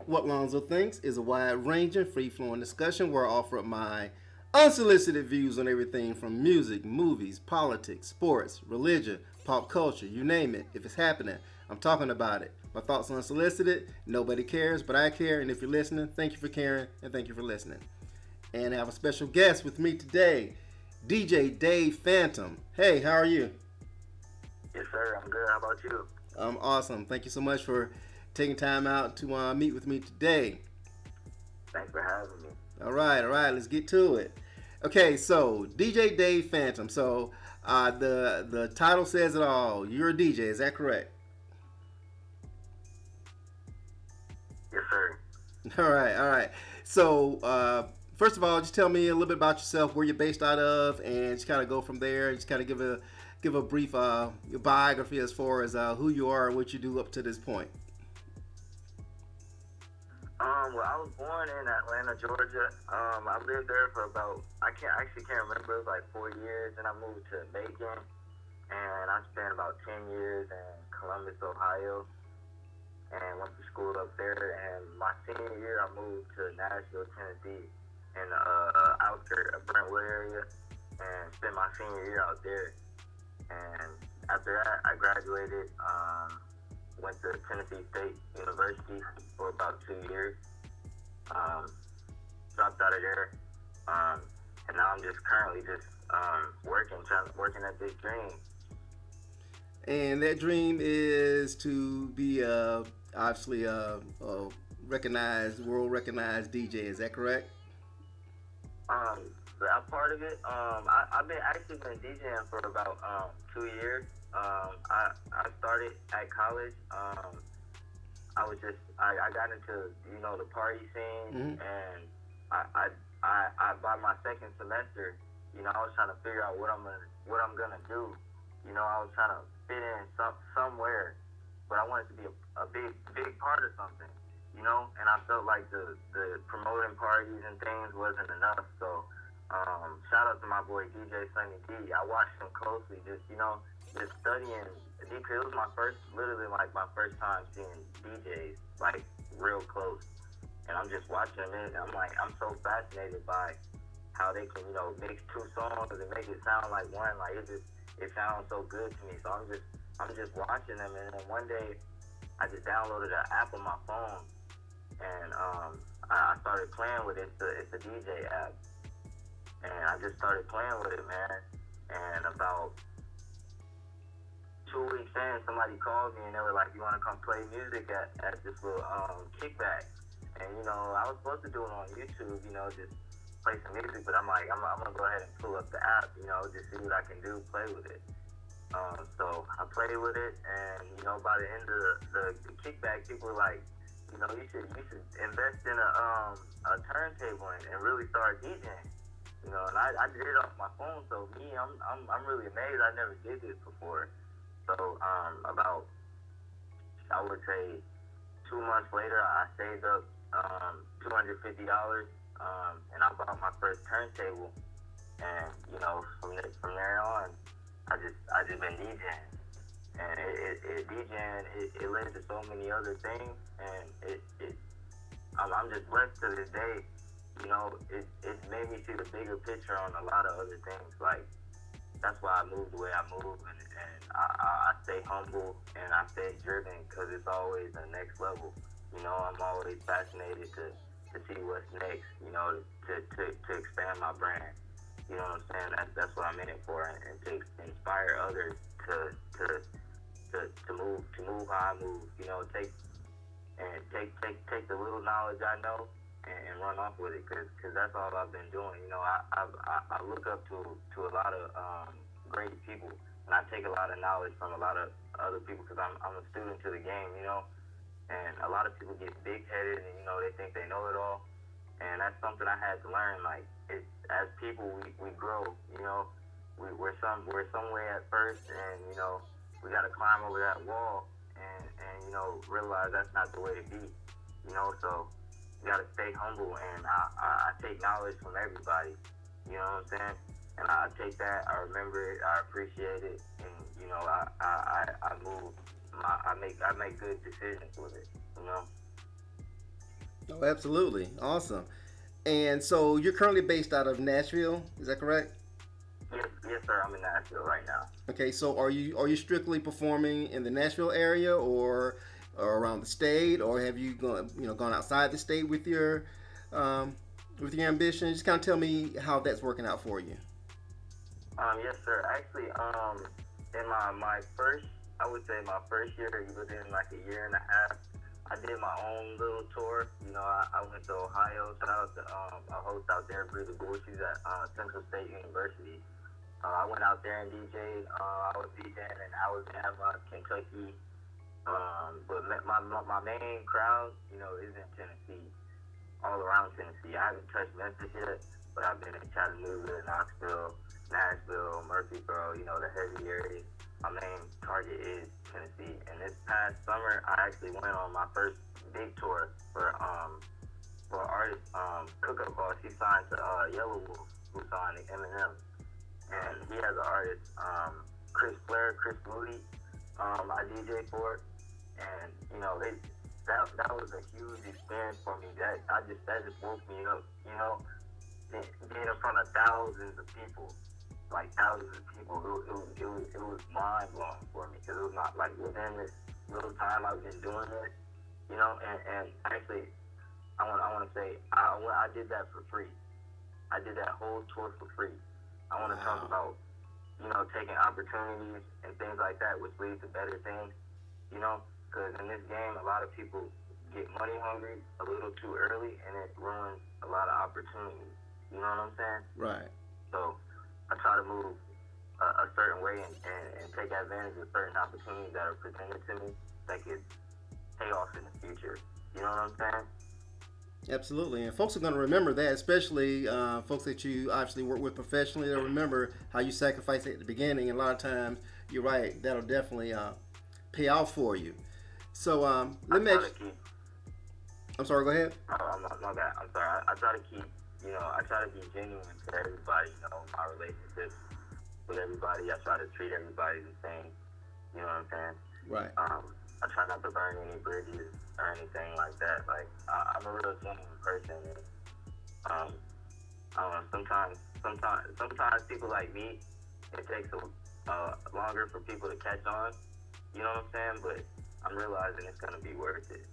What Lonzo thinks is a wide-ranging, free-flowing discussion where I offer up my unsolicited views on everything from music, movies, politics, sports, religion, pop culture, you name it. If it's happening, I'm talking about it. My thoughts are unsolicited. Nobody cares, but I care. And if you're listening, thank you for caring and thank you for listening. And I have a special guest with me today, DJ Dave Phantom. Hey, how are you? Yes, sir. I'm good. How about you? I'm awesome. Thank you so much for taking time out to meet with me today. Thanks for having me. All right, let's get to it. Okay, so DJ Dave Phantom. So the title says it all. You're a DJ, is that correct? Yes, sir. All right. So first of all, just tell me a little bit about yourself, where you're based out of, and just kind of go from there. Just kind of give a brief biography as far as who you are and what you do up to this point. Well, I was born in Atlanta, Georgia. I lived there for about I can't remember. It was like 4 years, and I moved to Macon, and I spent about 10 years in Columbus, Ohio, and went to school up there. And my senior year, I moved to Nashville, Tennessee, in the outskirts of Brentwood area, and spent my senior year out there. And after that, I graduated. Went to Tennessee State University for about 2 years. Um, Dropped out of there, um, and now I'm just currently just working at this dream. And that dream is to be obviously a recognized, world recognized DJ. Is that correct? Um, that part of it, I've been actually been DJing for about 2 years. I started at college. I got into the party scene, Mm-hmm. and I, I by my second semester, I was trying to figure out what I'm gonna do. I was trying to fit in somewhere, but I wanted to be a big part of something. And I felt like the promoting parties and things wasn't enough. So shout out to my boy DJ Sunny D. I watched him closely, just studying because it was literally like my first time seeing DJs like real close, and I'm just watching them, and I'm like, I'm so fascinated by how they can mix two songs and make it sound like one. Like it sounds so good to me. So I'm just watching them, and then one day I just downloaded an app on my phone, and I started playing with it. It's a DJ app, and I just started playing with it, man. And about 2 weeks in, somebody called me and they were like, "You want to come play music at this little kickback?" And I was supposed to do it on YouTube, just play some music, but I'm like, I'm gonna go ahead and pull up the app, just see what I can do, play with it. So I played with it, and by the end of the kickback, people were like, you should invest in a turntable and really start DJing. And I did it off my phone. So me, I'm really amazed. I never did this before. So about I would say 2 months later, I saved up $250, and I bought my first turntable. And from there on, I just been DJing, and it DJing it led to so many other things, and I'm just blessed to this day. It made me see the bigger picture on a lot of other things. Like that's why I move the way I move, and I stay humble and I stay driven because it's always the next level. I'm always fascinated to see what's next. To expand my brand. You know what I'm saying? That's what I'm in it for, and to inspire others to move how I move. Take the little knowledge I know and run off with it, cause that's all I've been doing. I look up to a lot of great people, and I take a lot of knowledge from a lot of other people because I'm a student to the game. And a lot of people get big headed, and they think they know it all, and that's something I had to learn. Like as people, we grow. We're some way at first, and we got to climb over that wall, and realize that's not the way to be. So you got to stay humble, and I take knowledge from everybody. You know what I'm saying? And I take that, I remember it, I appreciate it, and I move. I make good decisions with it. Oh, absolutely, awesome. And so you're currently based out of Nashville, is that correct? Yes, yes, sir. I'm in Nashville right now. Okay, so are you strictly performing in the Nashville area, or around the state, or have you gone outside the state um, with your ambition? Just kind of tell me how that's working out for you. Yes, sir. Actually, in my first, I would say my first year, within like a year and a half, I did my own little tour. I went to Ohio. Shout out to a host out there, Brita Bull. She's at Central State University. I went out there and DJed. I was DJing in Alabama, Kentucky. But my main crowd, is in Tennessee, all around Tennessee. I haven't touched Memphis yet, but I've been in Chattanooga, Knoxville, Nashville, Murfreesboro, the heavy areas. My main target is Tennessee. And this past summer, I actually went on my first big tour for an artist, Cookup Ball. She signed to Yellow Wolf, who signed to Eminem. And he has an artist, Chris Flair, Chris Moody. I DJ for it, and that was a huge experience for me. That just woke me up. Being in front of thousands of people, like thousands of people, it was mind blowing for me because it was not like within this little time I've been doing this. And actually, I want to say I did that for free. I did that whole tour for free. I want to talk Wow. about, taking opportunities and things like that, which lead to better things, because in this game, a lot of people get money hungry a little too early, and it ruins a lot of opportunities. You know what I'm saying? Right. So I try to move a certain way and take advantage of certain opportunities that are presented to me that could pay off in the future. You know what I'm saying? Absolutely, and folks are going to remember that, especially folks that you obviously work with professionally. They'll remember how you sacrificed at the beginning, and a lot of times, you're right, that'll definitely pay off for you. So I let me. try to keep. I'm sorry. Go ahead. I'm not, my bad. I'm sorry. I try to keep. I try to be genuine to everybody. My relationships with everybody. I try to treat everybody the same. You know what I'm saying? Right. I try not to burn any bridges or anything like that. Like I'm a real genuine person, and um, I don't know. Sometimes people like me, it takes longer for people to catch on. You know what I'm saying? But I'm realizing it's gonna be worth it.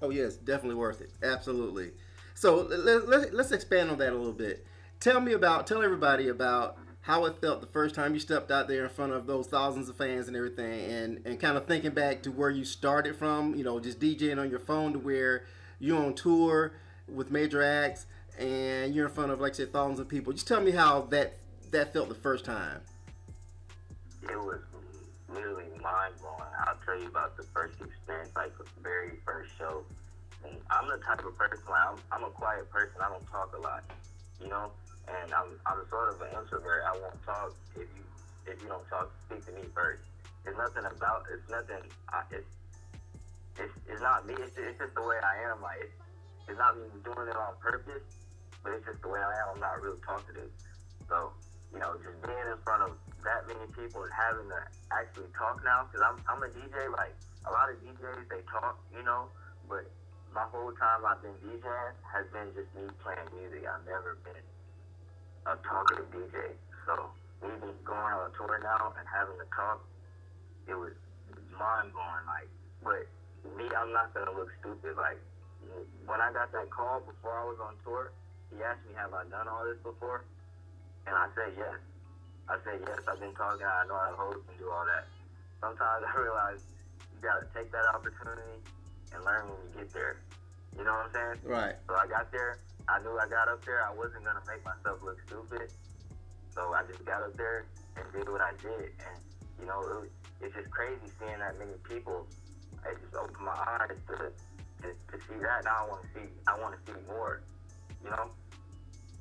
Oh yes, definitely worth it. Absolutely. So let's expand on that a little bit. Tell everybody about how it felt the first time you stepped out there in front of those thousands of fans and everything, and kind of thinking back to where you started from, just DJing on your phone to where you're on tour with major acts and you're in front of, like I said, thousands of people. Just tell me how that felt the first time. It was literally mind blowing. I'll tell you about the first experience, like the very first show. And I'm the type of person, like, I'm a quiet person. I don't talk a lot, you know. And I'm sort of an introvert. I won't talk if you don't talk. Speak to me first. It's nothing about. It's nothing. It's not me. It's just the way I am. Like it's not me doing it on purpose, but it's just the way I am. I'm not real talkative. So just being in front of that many people and having to actually talk now, because I'm a DJ. Like a lot of DJs, they talk, but my whole time I've been DJing has been just me playing music. I've never been a talkative DJ. So even going on a tour now and having to talk, it was mind blowing. Like, but me, I'm not gonna look stupid. Like when I got that call before I was on tour, he asked me, "Have I done all this before?" And I said yes. I said yes. I've been talking. I know how to host and do all that. Sometimes I realize you gotta take that opportunity and learn when you get there. You know what I'm saying? Right. So I got there. I knew I got up there. I wasn't gonna make myself look stupid. So I just got up there and did what I did. And it's just crazy seeing that many people. It just opened my eyes to see that. Now I want to see more.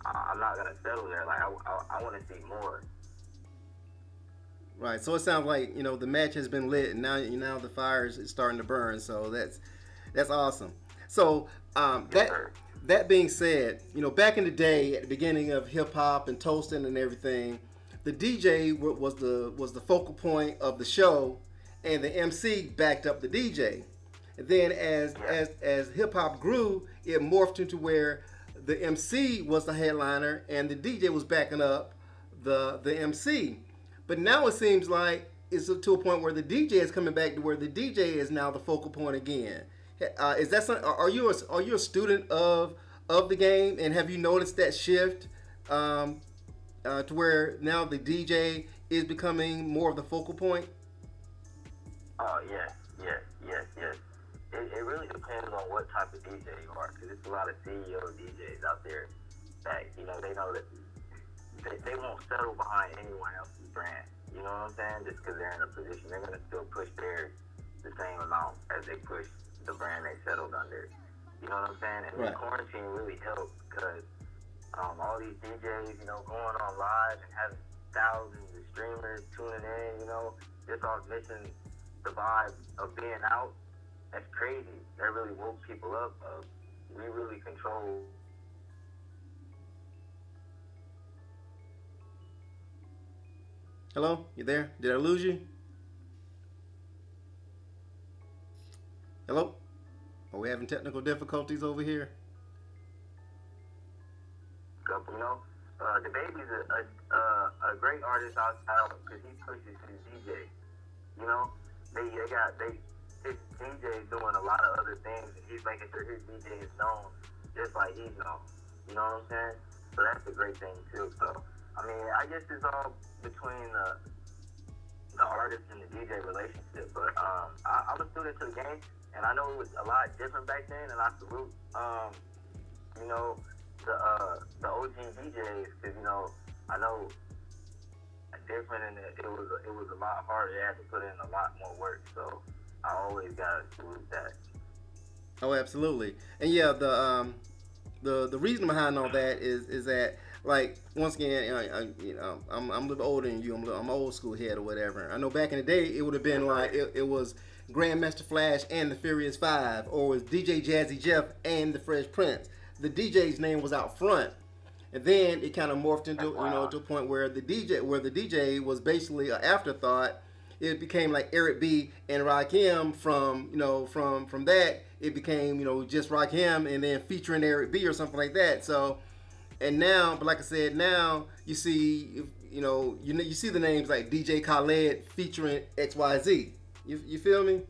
I'm not gonna settle there. Like I want to see more. Right. So it sounds like the match has been lit, and now the fire is starting to burn. So that's awesome. So Yes, sir. that being said, back in the day, at the beginning of hip hop and toasting and everything, the DJ was the focal point of the show, and the MC backed up the DJ. And then Yeah. as hip hop grew, it morphed into where the MC was the headliner and the DJ was backing up the MC. But now it seems like it's to a point where the DJ is coming back to where the DJ is now the focal point again. Is that something? Are you a student of the game, and have you noticed that shift to where now the DJ is becoming more of the focal point? Oh yes, yes, yes, yes. It really depends on what type of DJ you are, because there's a lot of CEO DJs out there that they know that they won't settle behind anyone else's brand. You know what I'm saying? Just because they're in a position, they're gonna still push theirs the same amount as they push the brand they settled under. You know what I'm saying? And Right. the quarantine really helped because all these DJs, going on live and having thousands of streamers tuning in, just all missing the vibe of being out. That's crazy. That really woke people up. We really control. Hello, you there? Did I lose you? Hello? Are we having technical difficulties over here? Up, the baby's a great artist outside because he pushes his DJ. You know, his DJ is doing a lot of other things, and he's making sure his DJ is known just like he's known. You know what I'm saying? So that's a great thing too. So I mean, I guess it's all between the artist and the DJ relationship. But I'm a student to the game, and I know it was a lot different back then, and I salute you know the OG DJs because I know different, and it was a lot harder. They had to put in a lot more work. So I always gotta salute that. Oh, absolutely. And yeah, the reason behind all that is that, like, once again, I'm a little older than you. I'm old school head or whatever. I know back in the day it would have been like it was Grandmaster Flash and the Furious Five, or it was DJ Jazzy Jeff and the Fresh Prince. The DJ's name was out front, and then it kind of morphed into to a point where the DJ was basically an afterthought. It became like Eric B and Rakim. From that it became just Rakim and then featuring Eric B or something like that. So, and now, but like I said, now you see you see the names like DJ Khaled featuring XYZ. You feel me?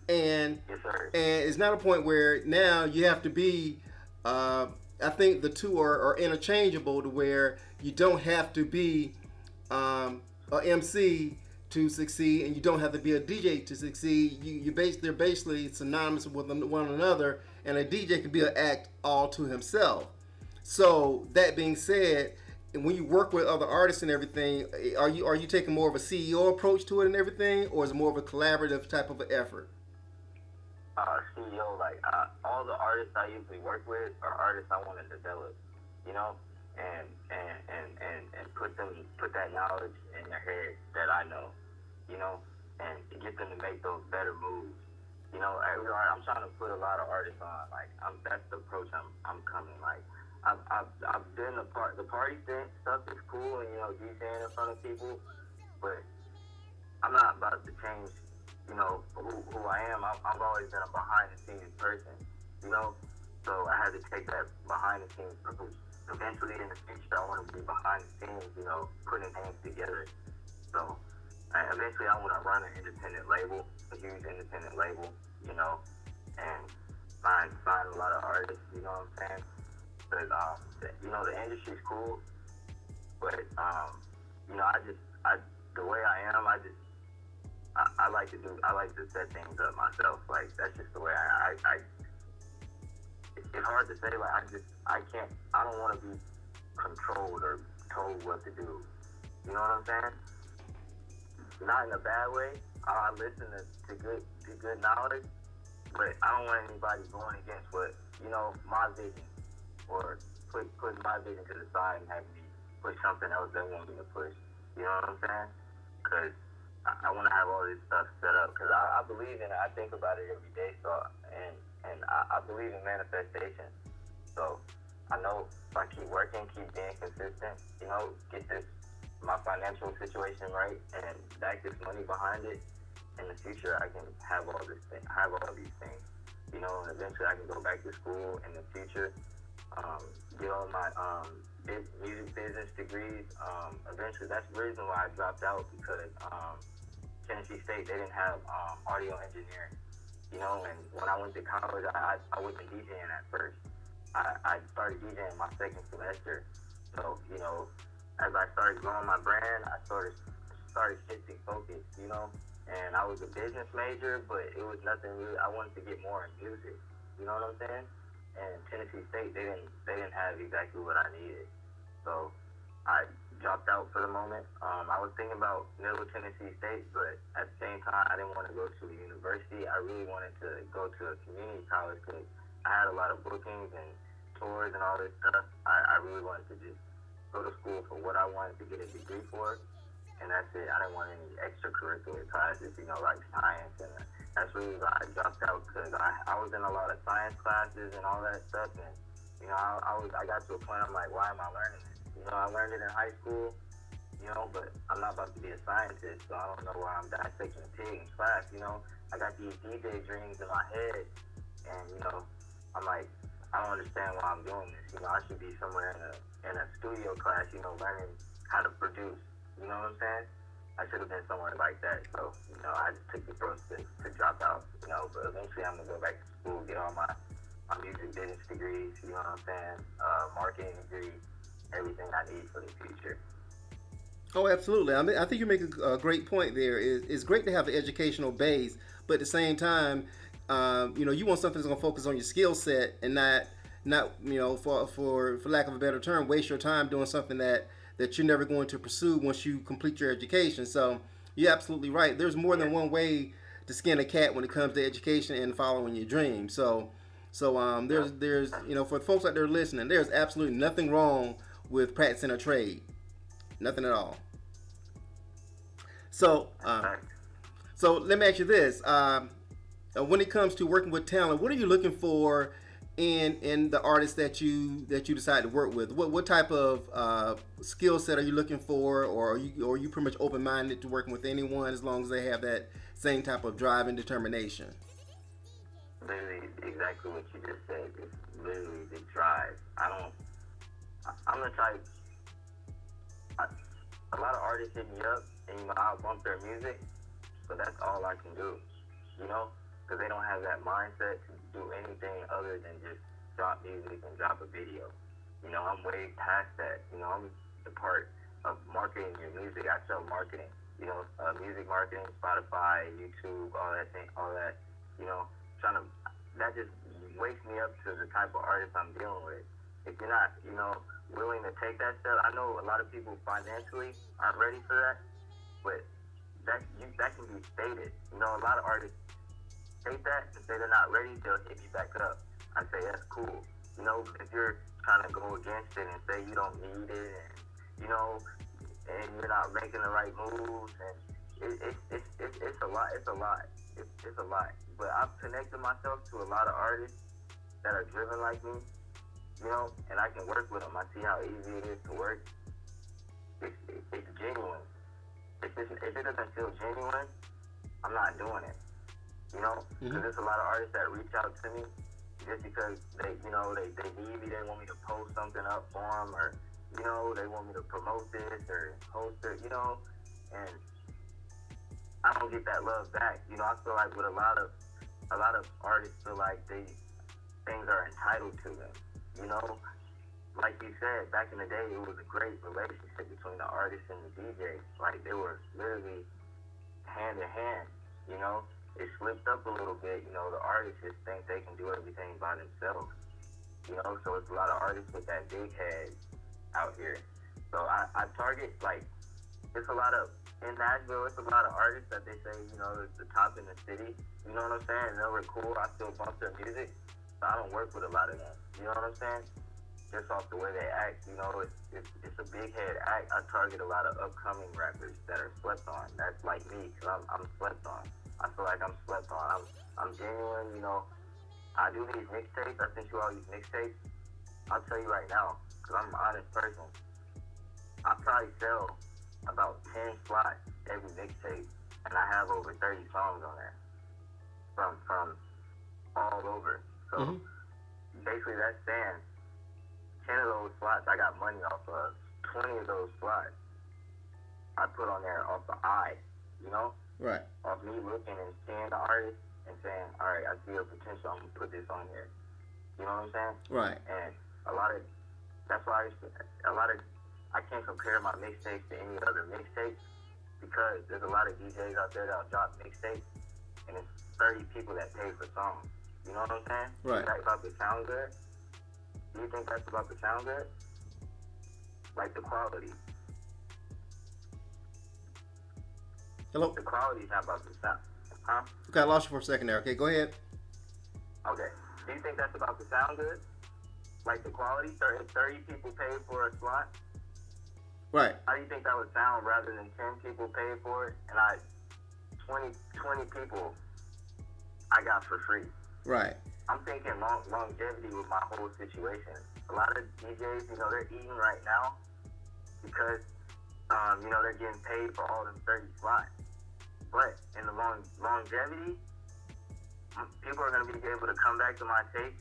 And Yes, sir. and it's not a point where now you have to be. I think the two are interchangeable to where you don't have to be a MC to succeed, and you don't have to be a DJ to succeed. They're basically synonymous with one another, and a DJ can be an act all to himself. So that being said, and when you work with other artists and everything, are you taking more of a CEO approach to it and everything, or is it more of a collaborative type of an effort? CEO, like all the artists I usually work with are artists I want to develop, and put that knowledge in their head that I know, and to get them to make those better moves. I'm trying to put a lot of artists on. Like that's the approach I'm coming. Like I've been the party stuff is cool, and DJing in front of people, but I'm not about to change who I am. I've always been a behind the scenes person, so I had to take that behind the scenes approach. Eventually in the future, I want to be behind the scenes, putting things together. So eventually I want to run an independent label, a huge independent label, and find a lot of artists, you know what I'm saying? But, the industry's cool, but, the way I am, I like to set things up myself. Like, that's just the way it's hard to say, like, I don't want to be controlled or told what to do. You know what I'm saying? Not in a bad way. I listen to good knowledge, but I don't want anybody going against what, my vision, or putting my vision to the side and having me push something else they want me to push. You know what I'm saying? Because I want to have all this stuff set up because I believe in it. I think about it every day. So and I believe in manifestation. So I know if I keep working, keep being consistent, get my financial situation right and back this money behind it, in the future I can have have all these things, you know, and eventually I can go back to school in the future, get all my music business degrees. Eventually, that's the reason why I dropped out because Tennessee State they didn't have audio engineering, you know. And when I went to college, I wasn't DJing at first. I started DJing my second semester. So, you know, as I started growing my brand, I started shifting focus, you know. And I was a business major, but it was nothing really. I wanted to get more in music, you know what I'm saying? And Tennessee State, they didn't have exactly what I needed. So I dropped out for the moment. I was thinking about Middle Tennessee State, but at the same time, I didn't want to go to a university. I really wanted to go to a community college because I had a lot of bookings and tours and all this stuff. I really wanted to just go to school for what I wanted to get a degree for, and that's it. I didn't want any extracurricular classes, you know, like science, and that's really why I dropped out because I was in a lot of science classes and all that stuff, and you know, I got to a point I'm like, why am I learning this? You know, I learned it in high school, you know, but I'm not about to be a scientist, so I don't know why I'm dissecting a pig in class, you know. I got these DJ dreams in my head, and you know, I'm like, I don't understand why I'm doing this. You know, I should be somewhere in a studio class, you know, learning how to produce. You know what I'm saying? I should have been somewhere like that. So, you know, I just took the approach to drop out, you know, but eventually I'm going to go back to school, get all my music business degrees, you know what I'm saying? Marketing degree, everything I need for the future. Oh, absolutely. I mean, I think you make a great point there. It's great to have an educational base, but at the same time, you know, you want something that's going to focus on your skill set and not you know, for lack of a better term, waste your time doing something that you're never going to pursue once you complete your education. So you're absolutely right. There's more than Yeah, one way to skin a cat when it comes to education and following your dreams. So yep. there's you know, for the folks out there listening, there's absolutely nothing wrong with practicing a trade. Nothing at all. So, That's fact. so let me ask you this: when it comes to working with talent, what are you looking for in the artists that you decide to work with? What type of skill set are you looking for, or are you pretty much open minded to working with anyone as long as they have that same type of drive and determination? Literally, exactly what you just said. It's literally the drive. I don't, I'm the type, I, a lot of artists hit me up and, you know, I'll bump their music, but that's all I can do, you know, because they don't have that mindset to do anything other than just drop music and drop a video. You know, I'm way past that. You know, I'm the part of marketing your music. I sell marketing. You know, music marketing, Spotify, YouTube, all that thing, all that. You know, trying to that just wakes me up to the type of artist I'm dealing with. If you're not, you know, willing to take that step, I know a lot of people financially aren't ready for that, but that can be stated. You know, a lot of artists state that and say they're not ready, they'll hit me back up. I say that's cool. You know, if you're trying to go against it and say you don't need it, and you know, and you're not making the right moves, and it's a lot. It's a lot. It's a lot. But I've connected myself to a lot of artists that are driven like me, you know, and I can work with them. I see how easy it is to work. It's genuine. If it doesn't feel genuine, I'm not doing it. You know, because Mm-hmm. there's a lot of artists that reach out to me just because they, you know, they need me. They want me to post something up for them, or you know, they want me to promote this or post it. You know, and I don't get that love back. You know, I feel like with a lot of artists feel like things are entitled to them. You know, like you said, back in the day, it was a great relationship between the artist and the DJ. Like they were literally hand in hand. You know, it slipped up a little bit. You know, the artists just think they can do everything by themselves. You know, so it's a lot of artists with that big head out here. So I target like it's a lot of in Nashville. It's a lot of artists that they say you know it's the top in the city. You know what I'm saying? And they're cool. I still bump their music. But I don't work with a lot of them. You know what I'm saying? Just off the way they act, you know, it's a big head act. I target a lot of upcoming rappers that are slept on. That's like me, because I'm slept on. I feel like I'm slept on. I'm genuine, you know. I do these mixtapes. I sent you all these mixtapes. I'll tell you right now, because I'm an honest person. I probably sell about 10 slots every mixtape. and I have over 30 songs on there from all over. So Mm-hmm. basically, that's saying 10 of those slots I got money off of. 20 of those slots I put on there off the eye, you know, Right. off me looking and seeing the artist and saying, all right, I see a potential. I'm gonna put this on here. You know what I'm saying? Right. And a lot of that's why I can't compare my mixtapes to any other mixtapes because there's a lot of DJs out there that'll drop mixtapes and it's 30 people that pay for songs. You know what I'm saying? Right. Is that about the sound good? Do you think that's about the sound good? Like the quality. Hello? The quality's not about the sound. Huh? Okay, I lost you for a second there. Okay, go ahead. Okay. Do you think that's about the sound good? Like the quality? 30 people paid for a slot? Right. How do you think that would sound rather than 10 people paid for it and 20 people I got for free? Right. I'm thinking longevity with my whole situation. A lot of DJs, you know, they're eating right now because, you know, they're getting paid for all them 30 slots. But in the longevity, people are going to be able to come back to my tapes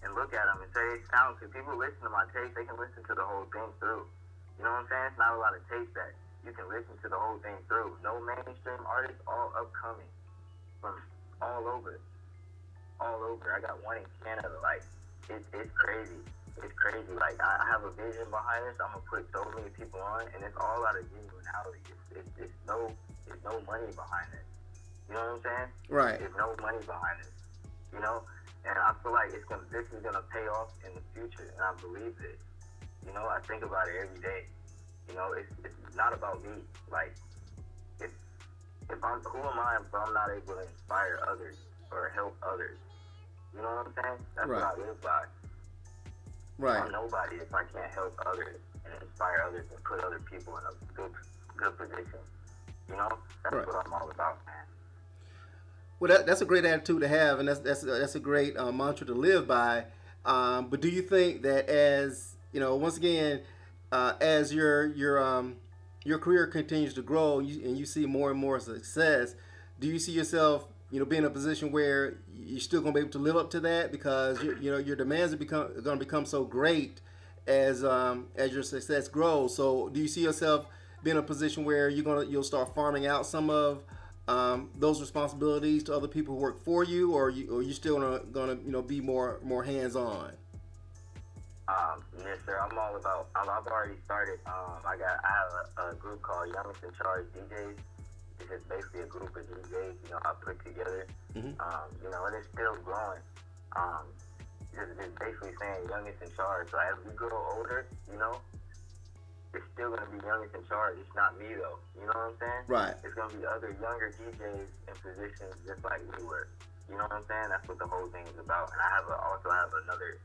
and look at them and say it sounds good. People listen to my tapes, they can listen to the whole thing through. You know what I'm saying? It's not a lot of tapes that you can listen to the whole thing through. No mainstream artists, all upcoming from all over. All over. I got one in Canada. Like, it's crazy. It's crazy. Like, I have a vision behind this. I'm going to put so many people on, and it's all out of genuinity. It's no money behind it. You know what I'm saying? Right. There's no money behind it. You know? And I feel like this is going to pay off in the future, and I believe this. You know, I think about it every day. You know, it's not about me. Like, who am I if I'm not able to inspire others or help others? You know what I'm saying? That's Right. what I live by. Right. I'm nobody if I can't help others and inspire others and put other people in a good position. You know? That's Right. what I'm all about, man. Well, that's a great attitude to have, and that's a great mantra to live by. But do you think that as you know, once again, as your career continues to grow and you see more and more success, do you see yourself, you know, being in a position where you're still going to be able to live up to that because you know your demands are going to become so great as your success grows. So do you see yourself being in a position where you'll start farming out some of those responsibilities to other people who work for you, or you still gonna you know be more hands on? Yes, sir. I'm all about. I've already started. I have a group called Youngest in Charge DJs. It's just basically a group of DJs. You know, I put together. Mm-hmm. You know, and it's still growing. Just basically saying Youngest in Charge. So as we grow older, you know, it's still gonna be Youngest in Charge. It's not me though. You know what I'm saying? Right. It's gonna be other younger DJs in positions just like we were. You know what I'm saying? That's what the whole thing is about. And I also have another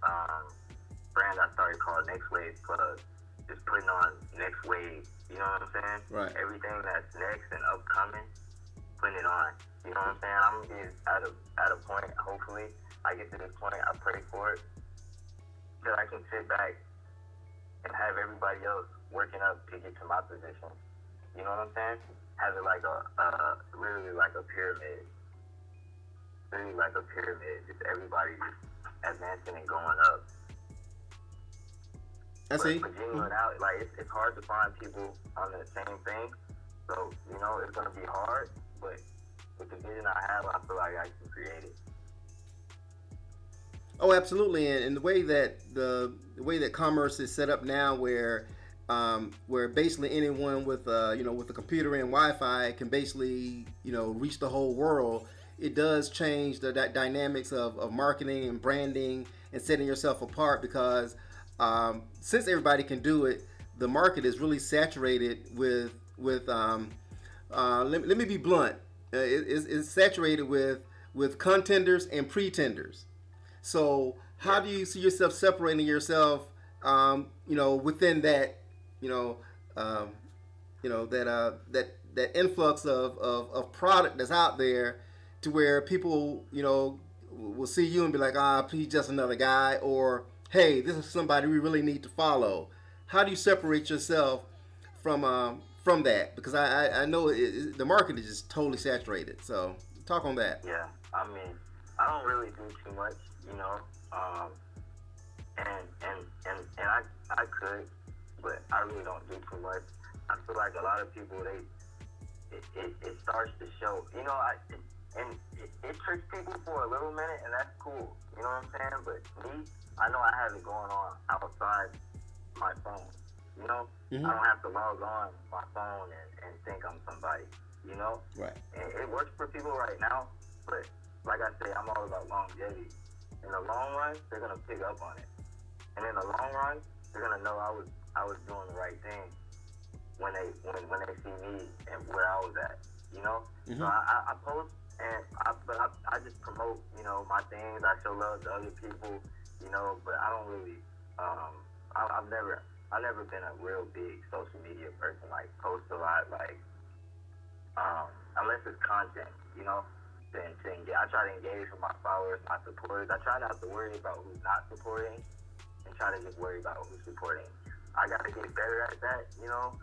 brand I started called Next Wave Club. Just putting on next wave. You know what I'm saying? Right. Everything that's next and upcoming, putting it on. You know what I'm saying? I'm gonna be at a point. Hopefully, I get to this point. I pray for it, that I can sit back and have everybody else working up to get to my position. You know what I'm saying? Have it like literally like a pyramid. Literally like a pyramid. Just everybody just advancing and going up. I see. But genuine out, like it's hard to find people on the same thing. So, you know, it's gonna be hard, but with the vision I have, I feel like I can create it. Oh, absolutely, and the way that commerce is set up now, where basically anyone with with a computer and Wi-Fi can basically reach the whole world. It does change the dynamics of marketing and branding and setting yourself apart because since everybody can do it, the market is really saturated with let me be blunt. It's saturated with contenders and pretenders. So how do you see yourself separating yourself, within that, that influx of product that's out there, to where people, will see you and be like, he's just another guy, or hey, this is somebody we really need to follow. How do you separate yourself from from that? Because I know the market is just totally saturated. So talk on that. Yeah, I mean, I don't really do too much, you know. Um, and I could, but I really don't do too much. I feel like a lot of people it starts to show, you know. It tricks people for a little minute, and that's cool. You know what I'm saying? But me, I know I have it going on outside my phone. You know, I Hmm. don't have to log on my phone and think I'm somebody. You know, Right. and it works for people right now. But like I say, I'm all about longevity. In the long run, they're gonna pick up on it, and in the long run, they're gonna know I was doing the right thing when they see me and where I was at. You know, so Hmm. I post and I just promote, you know, my things. I show love to other people, you know, but I don't really I've never been a real big social media person, like post a lot, like unless it's content, you know. I try to engage with my followers, my supporters. I try not to worry about who's not supporting, and try to just worry about who's supporting. I got to get better at that, you know,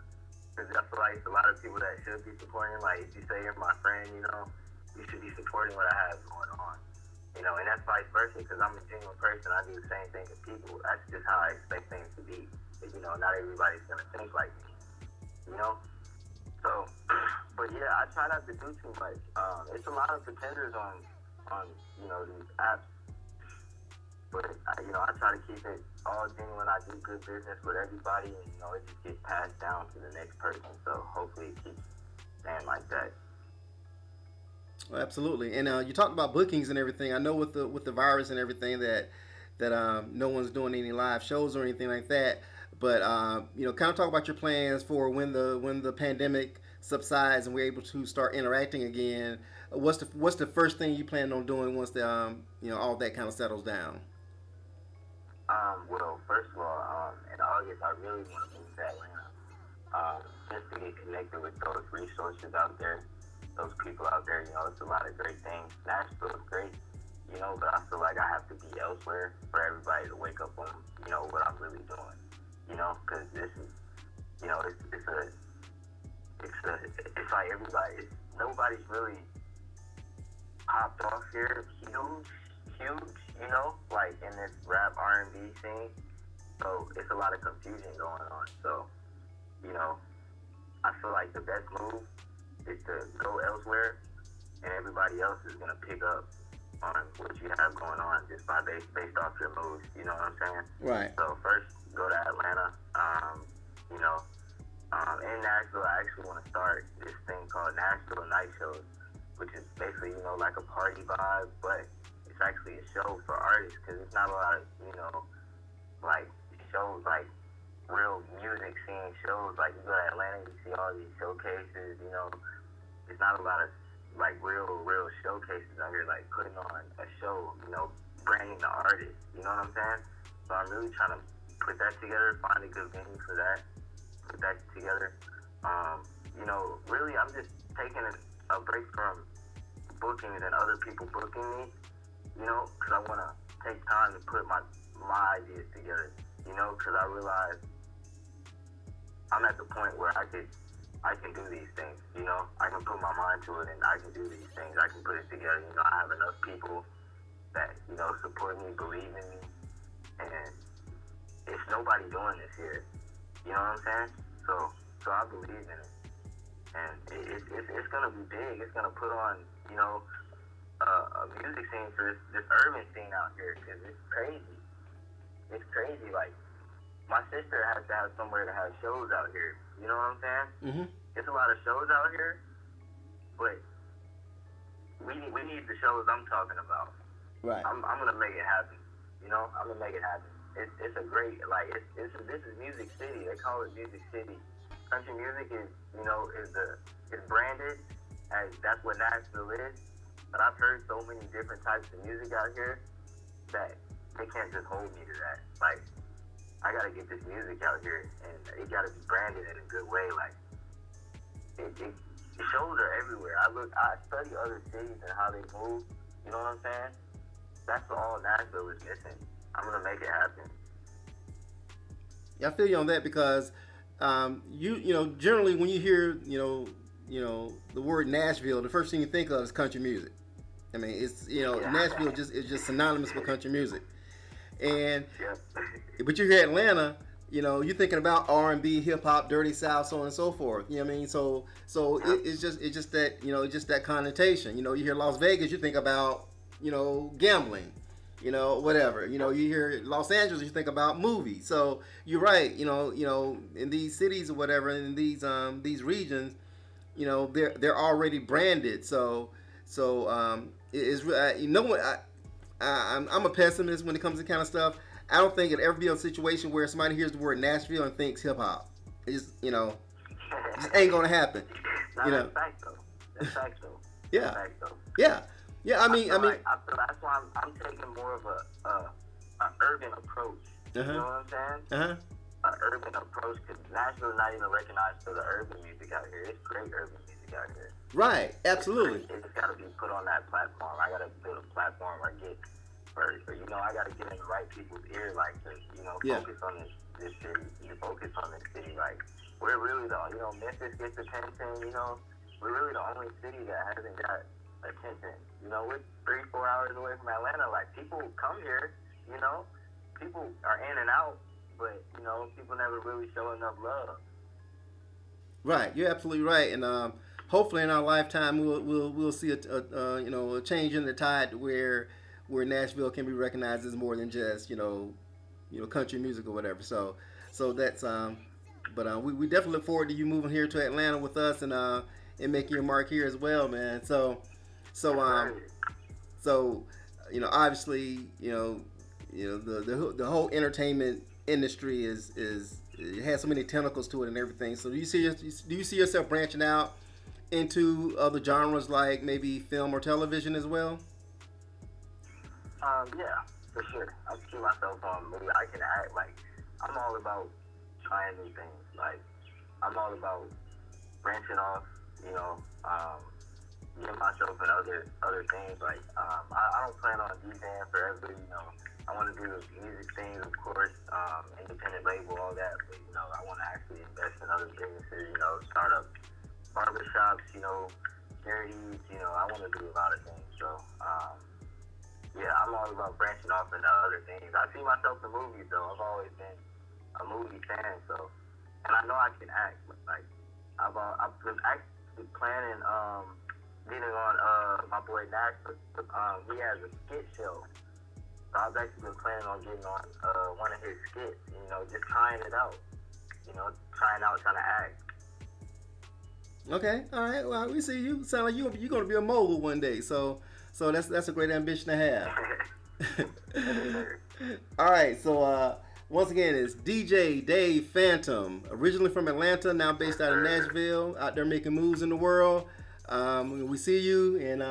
because I feel like it's a lot of people that should be supporting. Like if you say you're my friend, you know, you should be supporting what I have going on. You know, and that's vice versa because I'm a genuine person. I do the same thing to people. That's just how I expect things to be. But, you know, not everybody's gonna think like me. You know, so, but yeah, I try not to do too much. It's a lot of pretenders on you know these apps, but you know I try to keep it all genuine. I do good business with everybody, and you know it just gets passed down to the next person. So hopefully it keeps staying like that. Absolutely. And you talked about bookings and everything. I know with the virus and everything that no one's doing any live shows or anything like that. But kind of talk about your plans for when the pandemic subsides and we're able to start interacting again. What's the first thing you plan on doing once the all that kind of settles down? Well, first of all, in August I really want to move to Atlanta, just to get connected with those resources out there, those people out there. You know, it's a lot of great things. Nashville is great, you know, but I feel like I have to be elsewhere for everybody to wake up on, you know, what I'm really doing. You know, because this is, you know, it's like nobody's really popped off here huge, you know, like in this rap R&B scene. So it's a lot of confusion going on. So, you know, I feel like the best move is to go elsewhere, and everybody else is gonna pick up on what you have going on just by based off your moves. You know what I'm saying? Right. So first, go to Atlanta. You know, in Nashville, I actually want to start this thing called Nashville Night Shows, which is basically, you know, like a party vibe, but it's actually a show for artists because it's not a lot of, you know, like shows like real music scene shows. Like you go to Atlanta, you see all these showcases. You know, it's not a lot of like real showcases out here. Like putting on a show. You know, branding the artist. You know what I'm saying? So I'm really trying to put that together. Find a good venue for that. Put that together. You know, really, I'm just taking a break from bookings and other people booking me. You know, because I want to take time to put my ideas together. You know, because I realize I'm at the point where I can do these things. You know, I can put my mind to it and I can do these things. I can put it together. You know, I have enough people that you know support me, believe in me, and it's nobody doing this here. You know what I'm saying? So I believe in it, and it's gonna be big. It's gonna put on you know a music scene for this urban scene out here because it's crazy. It's crazy. Like my sister has to have somewhere to have shows out here. You know what I'm saying? Hmm. It's a lot of shows out here, but we need the shows I'm talking about. Right. I'm gonna make it happen. You know, I'm gonna make it happen. It's a great like this is Music City. They call it Music City. Country music is you know is branded as that's what Nashville is. But I've heard so many different types of music out here that they can't just hold me to that. Like I gotta get this music out here, and it gotta be branded in a good way. Like it shows are everywhere. I study other cities and how they move. You know what I'm saying? That's all Nashville is missing. I'm gonna make it happen. Yeah, I feel you on that because You know, generally when you hear, the word Nashville, the first thing you think of is country music. I mean, it's, Yeah. Nashville just is just synonymous with country music. And Yeah. but you hear Atlanta, you're thinking about R&B, hip hop, dirty south, so on and so forth. You know what I mean? So Yep. it's just that, it's just that connotation. You hear Las Vegas, you think about, gambling, whatever. You hear Los Angeles, you think about movies. So you're right. In these cities or whatever, in these regions, they're already branded. So it's what I'm a pessimist when it comes to kind of stuff. I don't think it'll ever be a situation where somebody hears the word Nashville and thinks hip hop. It just ain't gonna happen. No, that's fact though. That's fact though. Yeah, That's fact though. yeah, yeah. I feel that's why I'm taking more of a urban approach. You know what I'm saying? An urban approach, because Nashville's not even recognized for the urban music out here. It's great urban music out here. Right, absolutely. It's got to be put on that platform. I got to build a platform where I get first. So, I got to get in the right people's ear, like, to, Yeah. focus on this city. You focus on this city. Like, we're really the, Memphis gets attention, we're really the only city that hasn't got attention. We're 3-4 hours away from Atlanta. Like, people come here, people are in and out, but, people never really show enough love. Right, you're absolutely right, and hopefully in our lifetime we'll see a change in the tide where Nashville can be recognized as more than just country music or whatever. So that's but we definitely look forward to you moving here to Atlanta with us and making your mark here as well, man. So obviously the whole entertainment industry is it has so many tentacles to it and everything. So do you see yourself branching out into other genres like maybe film or television as well? Yeah, for sure. I see myself on movie. I can act like I'm all about trying new things. Like I'm all about branching off. Getting myself in other things. Like I don't plan on DJing forever. I want to do the music thing, of course, independent label, all that. But I want to actually invest in other businesses. Start up barbershops. Charities. I want to do a lot of things. So. Yeah, I'm all about branching off into other things. I see myself in movies, though. I've always been a movie fan, so, and I know I can act. Like, I've been actually planning getting on my boy Nash. He has a skit show, so I've actually been planning on getting on one of his skits. Just trying it out. Trying to act. Okay, all right. Well, we see you. Sound like you're going to be a mogul one day. So that's a great ambition to have. All right. So once again, it's DJ Dav Phantom, originally from Atlanta, now based out of Nashville, out there making moves in the world. We see you, and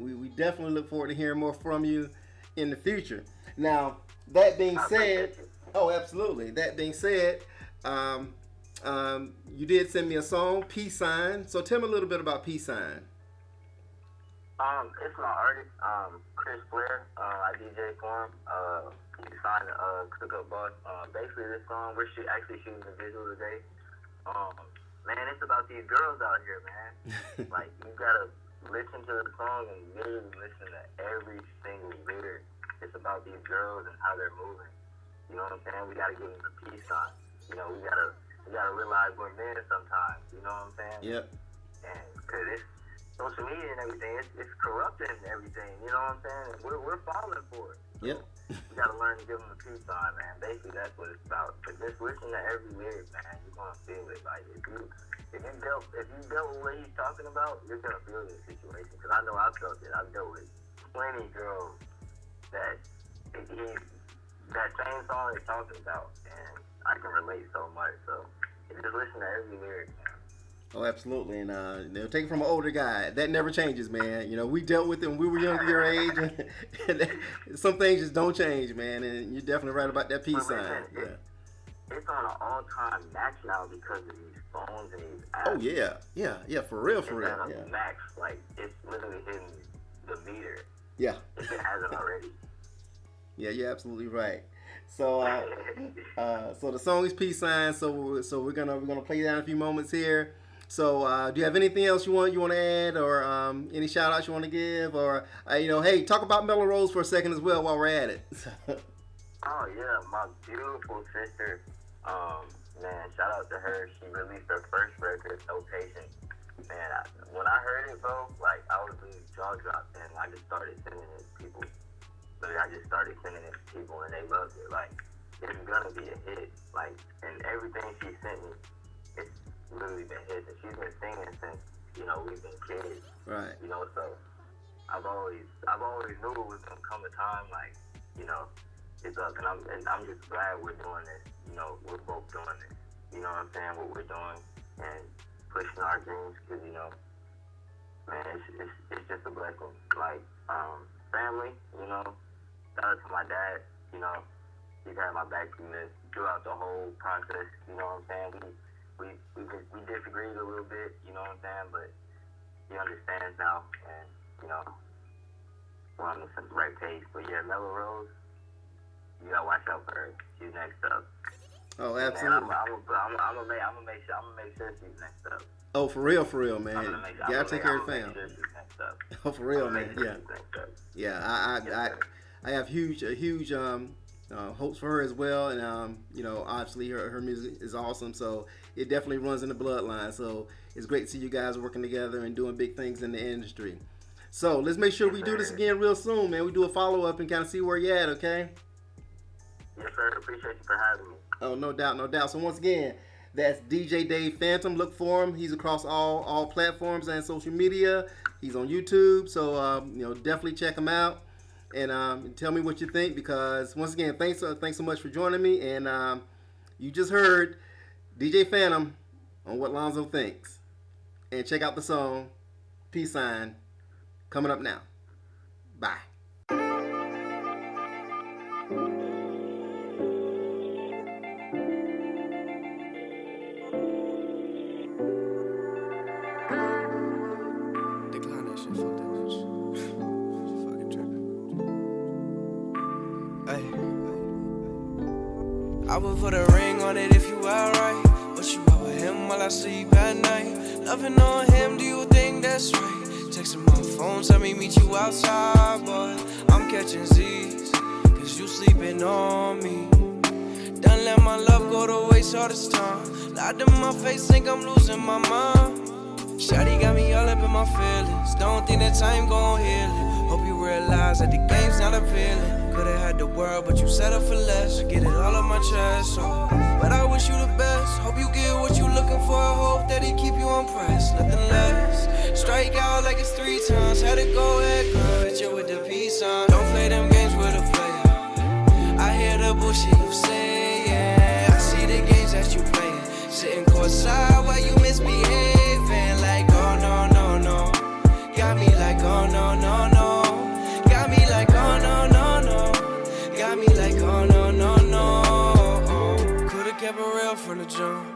we definitely look forward to hearing more from you in the future. Now, that being said, oh, absolutely. That being said, you did send me a song, Peace Sign. So tell me a little bit about Peace Sign. It's my artist, Chris Blair. I DJ for him. He signed Cook Up Boss. Basically, this song, we're actually shooting the visual today. Man, it's about these girls out here, man. Like, you gotta listen to the song and literally listen to every single lyric. It's about these girls and how they're moving. You know what I'm saying? We gotta give them the peace sign. We gotta realize we're men sometimes. You know what I'm saying? Yep. And because it's social media and everything, it's corrupting everything. You know what I'm saying? And we're falling for it. So yep. You gotta learn to give them the peace sign, man. Basically, that's what it's about. But just listen to every lyric, man. You're gonna feel it. Like if you dealt with what he's talking about, you're gonna feel this situation. Because I know I've felt it. I've dealt with plenty of girls that same song is talking about, and I can relate so much. So just listen to every lyric, man. Oh, absolutely, and they'll take it from an older guy. That never changes, man. We dealt with it when we were younger your age, and some things just don't change, man. And you're definitely right about that peace sign. Yeah. It's on an all-time max now because of these phones and these apps. Oh yeah, for real. It's at a max, like it's literally hitting the meter. Yeah. If it hasn't already. Yeah, you're absolutely right. So so the song is Peace Sign. So we're gonna play that in a few moments here. So do you have anything else you want to add, or any shout outs you want to give, or hey, talk about Mellow Rose for a second as well while we're at it. Oh yeah, my beautiful sister. Man, shout out to her. She released her first record, No Patience. Man, when I heard it, bro, like I was in jaw dropped, and I just started sending it to people. Like, I just started sending it to people, and they loved it. Like, it's gonna be a hit. Like, and everything she sent me, it's literally been hits. And she's been singing since we've been kids. Right. So I've always knew it was gonna come a time like it's up, and I'm just glad we're doing this. We're both doing this. You know what I'm saying? What we're doing and pushing our dreams, because man, it's just a blessing. Like family, shout out to my dad. He's had my back throughout the whole process. You know what I'm saying? We disagreed a little bit. You know what I'm saying? But he understands now, and we're on the right page. But yeah, Mellow Rose, you gotta watch out for her. She's next up. Oh, absolutely. Man, I'm gonna make sure she's next up. Oh, for real, man. You gotta take care of the fam. Sure she's next up. Oh, for real, man. Sure Yeah. Yeah. I have huge hopes for her as well, and obviously her music is awesome. So it definitely runs in the bloodline. So it's great to see you guys working together and doing big things in the industry. So let's make sure we do this again real soon, man. We do a follow up and kind of see where you're at, okay? Yes, sir. Appreciate you for having me. Oh, no doubt. So once again, that's DJ Dav Phantom. Look for him. He's across all platforms and social media. He's on YouTube, so definitely check him out and tell me what you think. Because once again, thanks so much for joining me. And you just heard DJ Phantom on What Lonzo Thinks. And check out the song Peace Sign coming up now. Bye. I would put a ring on it if you alright, but you out with him while I sleep at night. Loving on him, do you think that's right? Texting my phone, tell me meet you outside, but I'm catching Z's, cause you sleeping on me. Done let my love go to waste all this time. Lied to my face, think I'm losing my mind. Shawty got me all up in my feelings, don't think that time gon' heal it. Hope you realize that the game's not appealing. Could've had the world, but you settled for less. Get it all on my chest, but I wish you the best. Hope you get what you looking for. I hope that he keep you impressed, nothing less. Strike out like it's 3 times. Had to go ahead, girl, hit you with the peace sign. Don't play them games with a player. I hear the bullshit you say, yeah. I see the games that you playing. Sitting courtside while you misbehaving. Like, oh no, no, no. Got me like, oh no, no, no. Got me like, oh no, no, no. Got me like, oh no, no, no. Could've kept it real from the jump.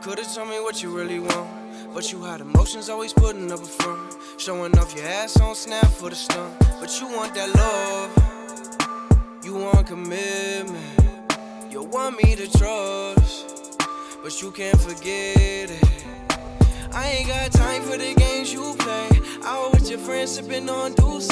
Could've told me what you really want. But you had emotions always putting up a front. Showing off your ass on Snap for the stunt. But you want that love. You want commitment. You want me to trust. But you can't forget it. I ain't got time for the games you play. Out with your friends sipping on Douce.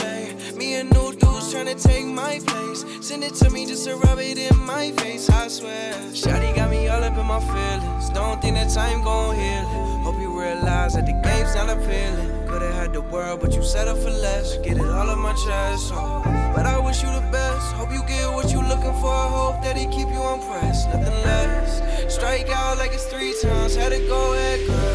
Me and new dudes trying to take my place. Send it to me just to rub it in my face, I swear. Shawty got me all up in my feelings. Don't think that time gon' heal it. Hope you realize that the game's not appealing. Could've had the world, but you settled for less. Get it all on my chest, but I wish you the best. Hope you get what you looking for. I hope that he keep you impressed, nothing less. Strike out like it's 3 times. Had to go ahead, girl.